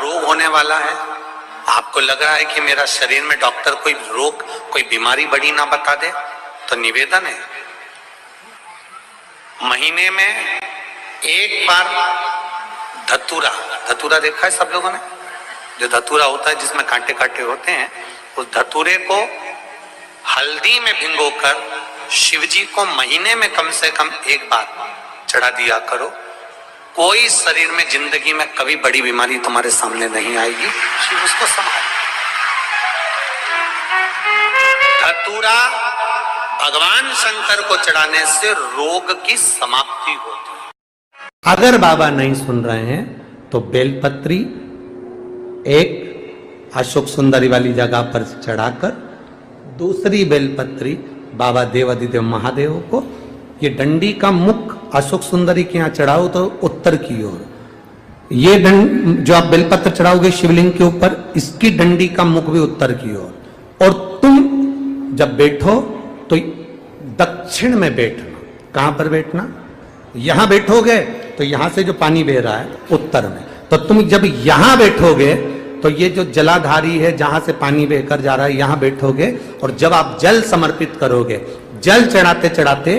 रोग होने वाला है, आपको लग रहा है कि मेरा शरीर में डॉक्टर कोई रोग, कोई बीमारी बड़ी ना बता दे, तो निवेदन है महीने में एक बार धतूरा देखा है सब लोगों ने? जो धतूरा होता है जिसमें कांटे कांटे होते हैं, उस धतूरे को हल्दी में भिगोकर शिव जी को महीने में कम से कम एक बार चढ़ा दिया करो। कोई शरीर में जिंदगी में कभी बड़ी बीमारी तुम्हारे सामने नहीं आएगी, शिव उसको संभाल। धतूरा भगवान शंकर को चढ़ाने से रोग की समाप्ति होती है। अगर बाबा नहीं सुन रहे हैं तो बेलपत्री एक अशोक सुंदरी वाली जगह पर चढ़ाकर दूसरी बेलपत्री बाबा देवादिदेव महादेव को, ये डंडी का मुख अशोक सुंदरी के यहाँ चढ़ाओ तो उत्तर की ओर, ये जो आप बेलपत्र चढ़ाओगे शिवलिंग के ऊपर, इसकी डंडी का मुख भी उत्तर की ओर, और तुम जब बैठो तो दक्षिण में बैठना। कहां पर बैठना? यहां बैठोगे तो यहां से जो पानी बह रहा है उत्तर में, तो तुम जब यहां बैठोगे तो ये जो जलाधारी है जहां से पानी बहकर जा रहा है यहां बैठोगे, और जब आप जल समर्पित करोगे, जल चढ़ाते चढ़ाते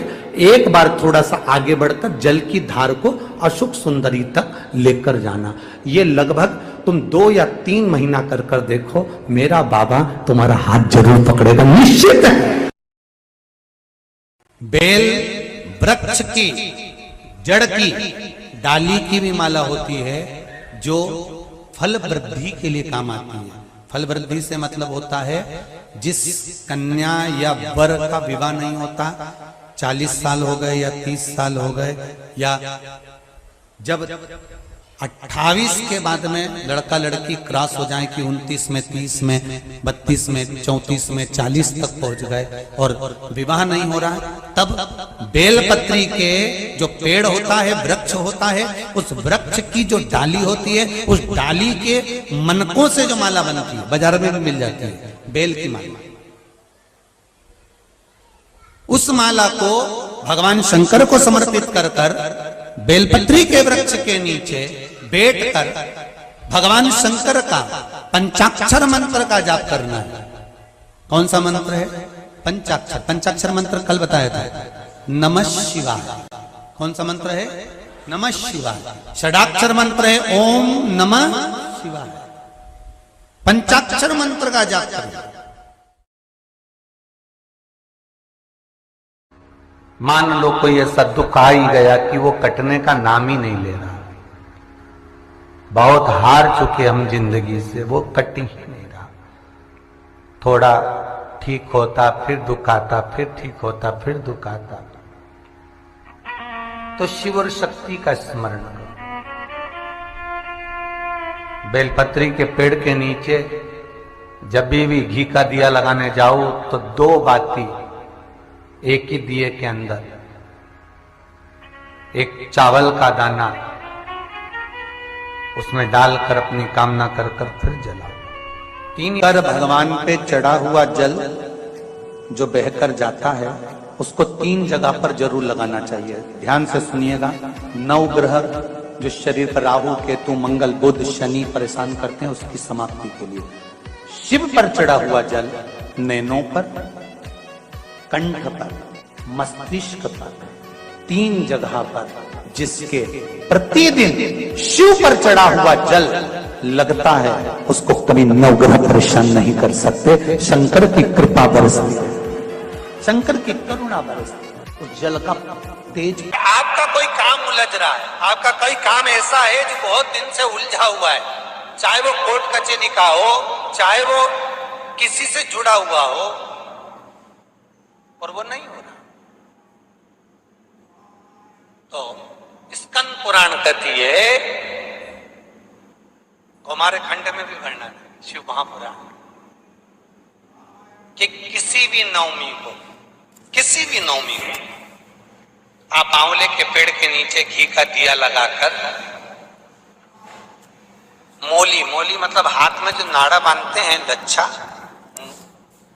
एक बार थोड़ा सा आगे बढ़कर जल की धार को अशोक सुंदरी तक लेकर जाना। ये लगभग तुम 2 या 3 महीना कर कर देखो, मेरा बाबा तुम्हारा हाथ जरूर पकड़ेगा, निश्चित है। बेल वृक्ष की जड़ की डाली की भी माला होती है जो फल वृद्धि के लिए काम आती है। फल वृद्धि से मतलब होता है जिस कन्या या वर का विवाह नहीं होता, 40 साल हो गए या 30 साल हो गए, या जब 28 के बाद में लड़का लड़की क्रॉस हो जाए कि 29 में, 30 में, 32 में, 34 में, 40 तक पहुंच गए और विवाह नहीं हो रहा, तब बेलपत्री के जो पेड़ होता है, वृक्ष होता है, उस वृक्ष की जो डाली होती है, उस डाली के मनकों से जो माला बनती है, बाजार में भी मिल जाती है बेल की माला, उस माला को भगवान शंकर को समर्पित कर कर बेलपत्री के वृक्ष के नीचे बैठकर भगवान शंकर का पंचाक्षर मंत्र का जाप करना है। कौन सा मंत्र है? पंचाक्षर। पंचाक्षर मंत्र कल बताया था, नमः शिवाय। कौन सा मंत्र है? नमः शिवाय। षडाक्षर मंत्र है ओम नमः शिवाय। पंचाक्षर मंत्र का जाप करना। मान लो कोई ऐसा दुख आ ही गया कि वो कटने का नाम ही नहीं ले रहा, बहुत हार चुके हम जिंदगी से, वो कट ही नहीं रहा, थोड़ा ठीक होता फिर दुख आता, फिर ठीक होता फिर दुख आता, तो शिव और शक्ति का स्मरण करो। बेलपत्री के पेड़ के नीचे जब भी घी का दिया लगाने जाओ तो 2 बाती एक ही दिए के अंदर, एक चावल का दाना उसमें डालकर अपनी कामना कर कर फिर जलाओ। 3 बार भगवान पे चढ़ा हुआ जल जो बहकर जाता है उसको 3 जगह पर जरूर लगाना चाहिए। ध्यान से सुनिएगा। 9 ग्रह जो शरीर पर राहु, केतु, मंगल, बुध, शनि परेशान करते हैं, उसकी समाप्ति के लिए शिव पर चढ़ा हुआ जल नैनों पर, कंठ पर, मस्तिष्क पर, 3 जगह पर, जिसके प्रतिदिन शिव पर चढ़ा हुआ जल लगता है उसको कभी 9 ग्रह परेशान नहीं कर सकते। शंकर की कृपा बरसती है, शंकर की करुणा बरसती है, उस जल का तेज। आपका कोई काम उलझ रहा है, आपका कोई काम ऐसा है जो बहुत दिन से उलझा हुआ है, चाहे वो कोर्ट कचहरी का हो, चाहे वो किसी से जुड़ा हुआ हो, और वो नहीं हो रहा, तो स्कंद पुराण कहती है, हमारे खंड में भी वर्णन है शिव महापुराण, कि किसी भी नवमी को आप आंवले के पेड़ के नीचे घी का दिया लगाकर, मौली मतलब हाथ में जो नाड़ा बांधते हैं, लच्छा,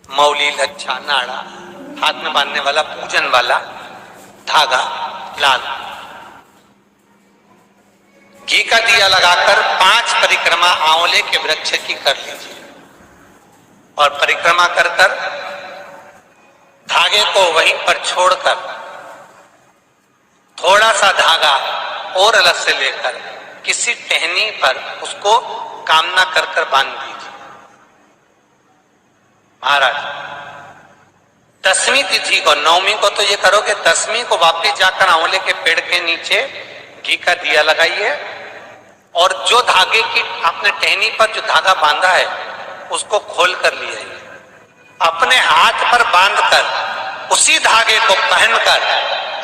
मौली, लच्छा, नाड़ा, हाथ में बांधने वाला पूजन वाला धागा लाल, घी का दिया लगाकर 5 परिक्रमा आंवले के वृक्ष की कर लीजिए और परिक्रमा कर कर धागे को वहीं पर छोड़कर थोड़ा सा धागा और अलग से लेकर किसी टहनी पर उसको कामना कर कर बांध दीजिए। महाराज 10वीं तिथि को, 9वीं को तो ये करोगे, 10वीं को वापस जाकर आंवले के पेड़ के नीचे घी का दिया लगाइए और जो धागे की आपने टहनी पर जो धागा बांधा है उसको खोल कर ले आइए, अपने हाथ पर बांधकर उसी धागे को पहनकर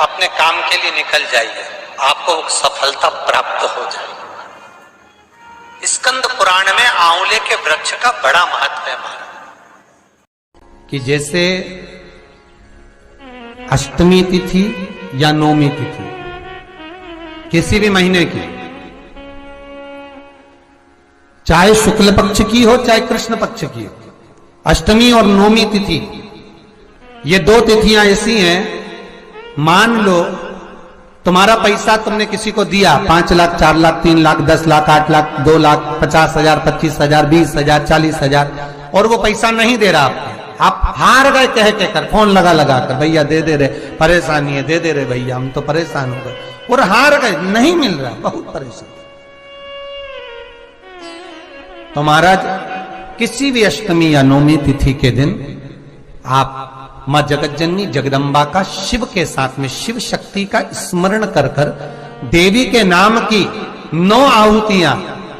अपने काम के लिए निकल जाइए, आपको सफलता प्राप्त हो जाएगी। स्कंद पुराण में आंवले के वृक्ष का बड़ा महत्व है महाराज। कि जैसे अष्टमी तिथि या नौमी तिथि किसी भी महीने की, चाहे शुक्ल पक्ष की हो चाहे कृष्ण पक्ष की हो, अष्टमी और नौमी तिथि ये 2 तिथियां ऐसी हैं, मान लो तुम्हारा पैसा तुमने किसी को दिया 5 लाख 4 लाख 3 लाख 10 लाख 8 लाख 2 लाख 50,000 25,000 20,000 40,000 और वो पैसा नहीं दे रहा आपको, आप हार गए कह के कर, फोन लगा कर भैया दे दे रहे, परेशानी है, दे दे रहे भैया, हम तो परेशान हो गए, और हार गए, नहीं मिल रहा, बहुत परेशान। तो महाराज किसी भी अष्टमी या नौमी तिथि के दिन आप मां जगतजननी जगदम्बा का शिव के साथ में शिव शक्ति का स्मरण कर कर देवी के नाम की 9 आहुतियां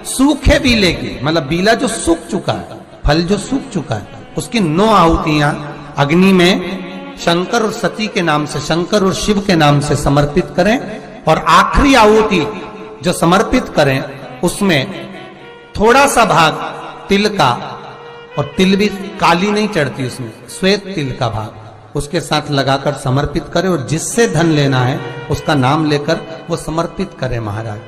सूखे बीले की, मतलब बीला जो सूख चुका है, फल जो सूख चुका है, उसकी 9 आहुतियां अग्नि में शंकर और सती के नाम से, शंकर और शिव के नाम से समर्पित करें और आखिरी आहुति जो समर्पित करें उसमें थोड़ा सा भाग तिल का, और तिल भी काली नहीं चढ़ती उसमें, श्वेत तिल का भाग उसके साथ लगाकर समर्पित करें और जिससे धन लेना है उसका नाम लेकर वो समर्पित करें महाराज,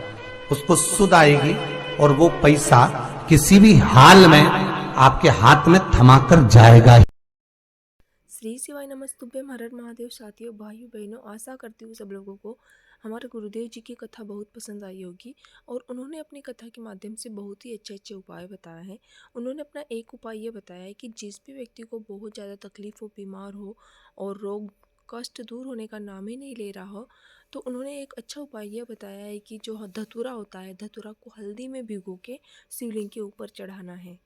उसको सुध आएगी और वो पैसा किसी भी हाल में आपके हाथ में थमाकर जाएगा। श्री शिवाय नमस्तुभ्यम हर हर महादेव। साथियों, भाइयों बहनों, आशा करती हूँ सब लोगों को हमारे गुरुदेव जी की कथा बहुत पसंद आई होगी और उन्होंने अपनी कथा के माध्यम से बहुत ही अच्छे अच्छे उपाय बताए हैं। उन्होंने अपना एक उपाय ये बताया है कि जिस भी व्यक्ति को बहुत ज़्यादा तकलीफ हो, बीमार हो और रोग कष्ट दूर होने का नाम ही नहीं ले रहा हो, तो उन्होंने एक अच्छा उपाय यह बताया है कि जो धतूरा होता है, धतूरा को हल्दी में भिगो के शिवलिंग के ऊपर चढ़ाना है।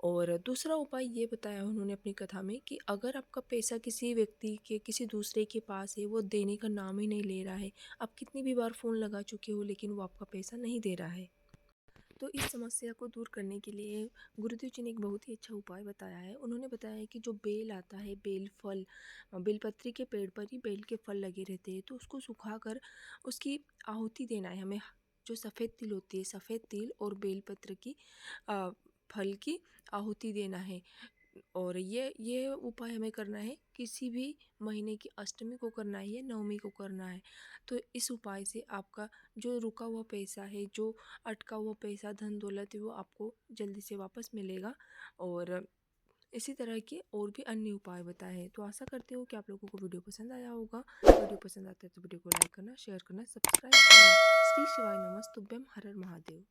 और दूसरा उपाय ये बताया उन्होंने अपनी कथा में कि अगर आपका पैसा किसी व्यक्ति के, किसी दूसरे के पास है, वो देने का नाम ही नहीं ले रहा है, आप कितनी भी बार फ़ोन लगा चुके हो लेकिन वो आपका पैसा नहीं दे रहा है, तो इस समस्या को दूर करने के लिए गुरुदेव जी ने एक बहुत ही अच्छा उपाय बताया है। उन्होंने बताया है कि जो बेल आता है, बेल फल, बेलपत्री के पेड़ पर ही बेल के फल लगे रहते हैं, तो उसको सुखाकर उसकी आहुति देना है हमें। जो सफ़ेद तिल होती है, सफ़ेद तिल और बेलपत्र की फल की आहुति देना है। और ये उपाय हमें करना है किसी भी महीने की अष्टमी को करना है या नवमी को करना है। तो इस उपाय से आपका जो रुका हुआ पैसा है, जो अटका हुआ पैसा, धन दौलत है, वो आपको जल्दी से वापस मिलेगा। और इसी तरह के और भी अन्य उपाय बताए हैं। तो आशा करती हूँ कि आप लोगों को वीडियो पसंद आया होगा। वीडियो पसंद आता है तो वीडियो को लाइक करना, शेयर करना, सब्सक्राइब करना। श्री शिवाय नमस्तुभ्यम हर हर महादेव।